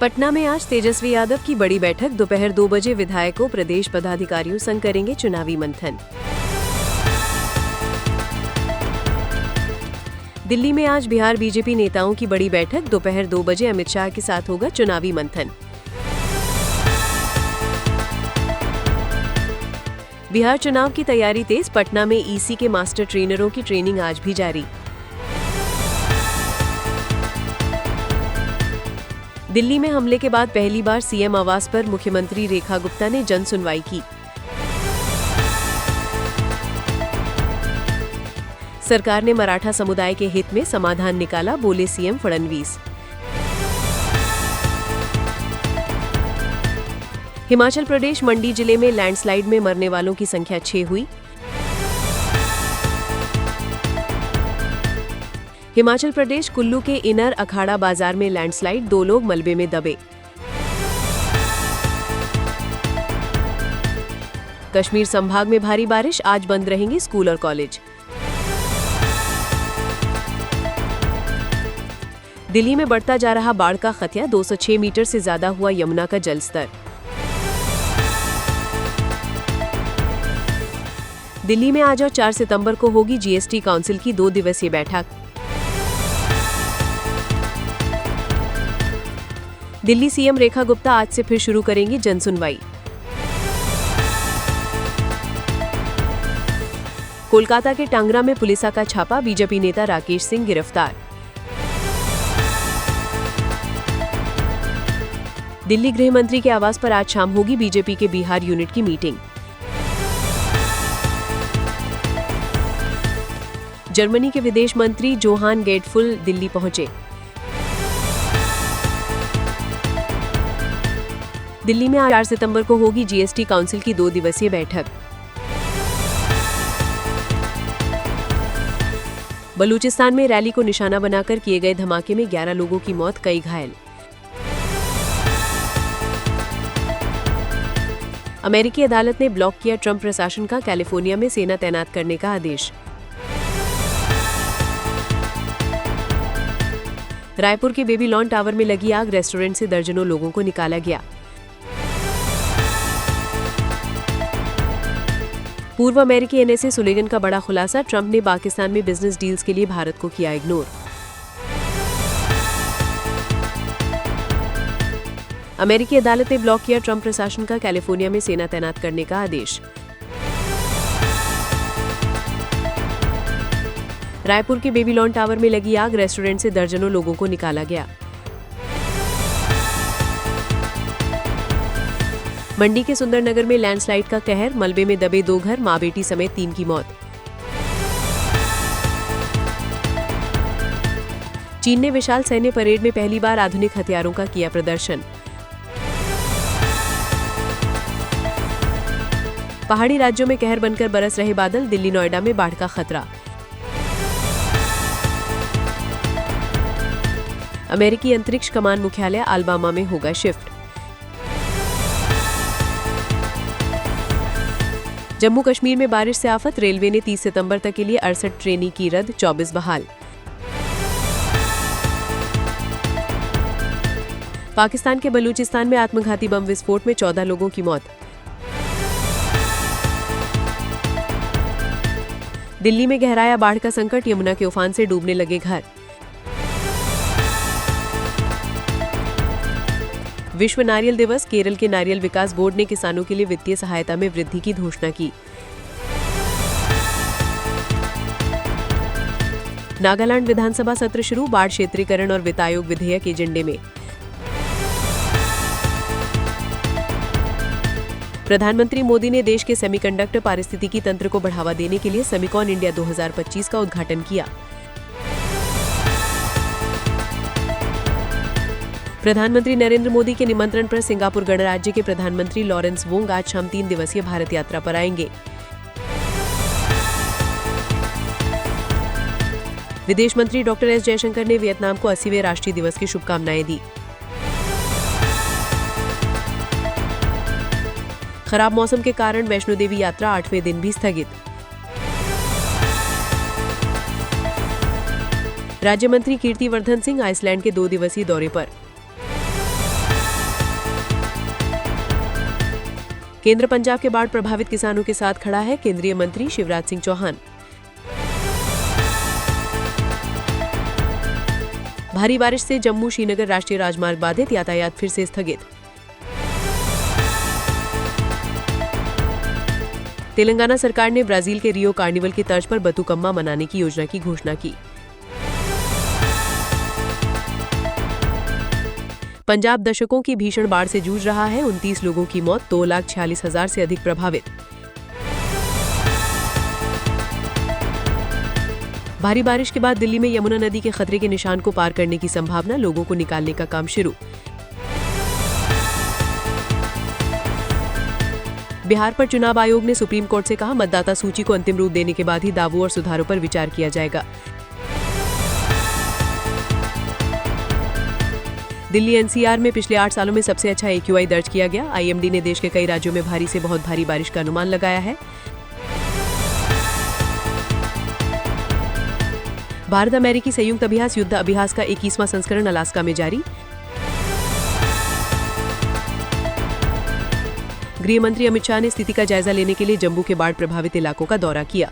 पटना में आज तेजस्वी यादव की बड़ी बैठक। दोपहर 2 बजे विधायकों प्रदेश पदाधिकारियों संग करेंगे चुनावी मंथन। दिल्ली में आज बिहार बीजेपी नेताओं की बड़ी बैठक। दोपहर 2 बजे अमित शाह के साथ होगा चुनावी मंथन। बिहार चुनाव की तैयारी तेज। पटना में ईसी के मास्टर ट्रेनरों की ट्रेनिंग आज भी जारी। दिल्ली में हमले के बाद पहली बार सीएम आवास पर मुख्यमंत्री रेखा गुप्ता ने जन सुनवाई की। सरकार ने मराठा समुदाय के हित में समाधान निकाला, बोले सीएम फडणवीस। हिमाचल प्रदेश मंडी जिले में लैंडस्लाइड में मरने वालों की संख्या 6 हुई। हिमाचल प्रदेश कुल्लू के इनर अखाड़ा बाजार में लैंडस्लाइड, 2 लोग मलबे में दबे। कश्मीर संभाग में भारी बारिश, आज बंद रहेंगे स्कूल और कॉलेज। दिल्ली में बढ़ता जा रहा बाढ़ का खतरा, 206 मीटर से ज्यादा हुआ यमुना का जलस्तर। दिल्ली में आज और 4 सितंबर को होगी जीएसटी काउंसिल की 2 दिवसीय बैठक। दिल्ली सीएम रेखा गुप्ता आज से फिर शुरू करेंगी जनसुनवाई। कोलकाता के टांगरा में पुलिस का छापा, बीजेपी नेता राकेश सिंह गिरफ्तार। दिल्ली गृह मंत्री के आवास पर आज शाम होगी बीजेपी के बिहार यूनिट की मीटिंग। जर्मनी के विदेश मंत्री जोहान गेटफुल दिल्ली पहुंचे। दिल्ली में आज 4 सितंबर को होगी जीएसटी काउंसिल की 2 दिवसीय बैठक। बलूचिस्तान में रैली को निशाना बनाकर किए गए धमाके में 11 लोगों की मौत, कई घायल। अमेरिकी अदालत ने ब्लॉक किया ट्रंप प्रशासन का कैलिफोर्निया में सेना तैनात करने का आदेश। रायपुर के बेबीलोन टावर में लगी आग, रेस्टोरेंट से दर्जनों लोगों को निकाला गया। पूर्व अमेरिकी एनएसए सुलेगन का बड़ा खुलासा, ट्रंप ने पाकिस्तान में बिजनेस डील्स के लिए भारत को किया इग्नोर। अमेरिकी अदालत ने ब्लॉक किया ट्रंप प्रशासन का कैलिफोर्निया में सेना तैनात करने का आदेश। रायपुर के बेबीलोन टावर में लगी आग, रेस्टोरेंट से दर्जनों लोगों को निकाला गया। मंडी के सुंदरनगर में लैंडस्लाइड का कहर, मलबे में दबे 2 घर, मां बेटी समेत 3 की मौत। चीन ने विशाल सैन्य परेड में पहली बार आधुनिक हथियारों का किया प्रदर्शन। पहाड़ी राज्यों में कहर बनकर बरस रहे बादल, दिल्ली नोएडा में बाढ़ का खतरा। अमेरिकी अंतरिक्ष कमान मुख्यालय अलाबामा में होगा शिफ्ट। जम्मू कश्मीर में बारिश से आफत, रेलवे ने 30 सितंबर तक के लिए 68 ट्रेनें की रद्द, 24 बहाल। पाकिस्तान के बलूचिस्तान में आत्मघाती बम विस्फोट में 14 लोगों की मौत। दिल्ली में गहराया बाढ़ का संकट, यमुना के उफान से डूबने लगे घर। विश्व नारियल दिवस, केरल के नारियल विकास बोर्ड ने किसानों के लिए वित्तीय सहायता में वृद्धि की घोषणा की। नागालैंड विधानसभा सत्र शुरू, बाढ़ क्षेत्रीकरण और वित्त आयोग विधेयक एजेंडे में। प्रधानमंत्री मोदी ने देश के सेमीकंडक्टर पारिस्थितिकी तंत्र को बढ़ावा देने के लिए सेमिकॉन इंडिया 2025 का उद्घाटन किया। प्रधानमंत्री नरेंद्र मोदी के निमंत्रण पर सिंगापुर गणराज्य के प्रधानमंत्री लॉरेंस वोंग आज शाम 3 दिवसीय भारत यात्रा पर आएंगे। विदेश मंत्री डॉक्टर एस जयशंकर ने वियतनाम को 80वें राष्ट्रीय दिवस की शुभकामनाएं दी। खराब मौसम के कारण वैष्णो देवी यात्रा 8वें दिन भी स्थगित। राज्य मंत्री कीर्तिवर्धन सिंह आइसलैंड के 2 दिवसीय दौरे पर। केंद्र पंजाब के बाढ़ प्रभावित किसानों के साथ खड़ा है, केंद्रीय मंत्री शिवराज सिंह चौहान। भारी बारिश से जम्मू श्रीनगर राष्ट्रीय राजमार्ग बाधित, यातायात फिर से स्थगित। तेलंगाना सरकार ने ब्राजील के रियो कार्निवल की तर्ज पर बतुकम्मा मनाने की योजना की घोषणा की। पंजाब दशकों की भीषण बाढ़ से जूझ रहा है, 29 लोगों की मौत, 2,46,000 से अधिक प्रभावित। भारी बारिश के बाद दिल्ली में यमुना नदी के खतरे के निशान को पार करने की संभावना, लोगों को निकालने का काम शुरू। बिहार पर चुनाव आयोग ने सुप्रीम कोर्ट से कहा, मतदाता सूची को अंतिम रूप देने के बाद ही दावों और सुधारों पर विचार किया जाएगा। दिल्ली एनसीआर में पिछले 8 सालों में सबसे अच्छा AQI दर्ज किया गया। IMD ने देश के कई राज्यों में भारी से बहुत भारी बारिश का अनुमान लगाया है। भारत अमेरिकी संयुक्त अभ्यास युद्ध अभ्यास का 21वां संस्करण अलास्का में जारी। गृह मंत्री अमित शाह ने स्थिति का जायजा लेने के लिए जम्मू के बाढ़ प्रभावित इलाकों का दौरा किया।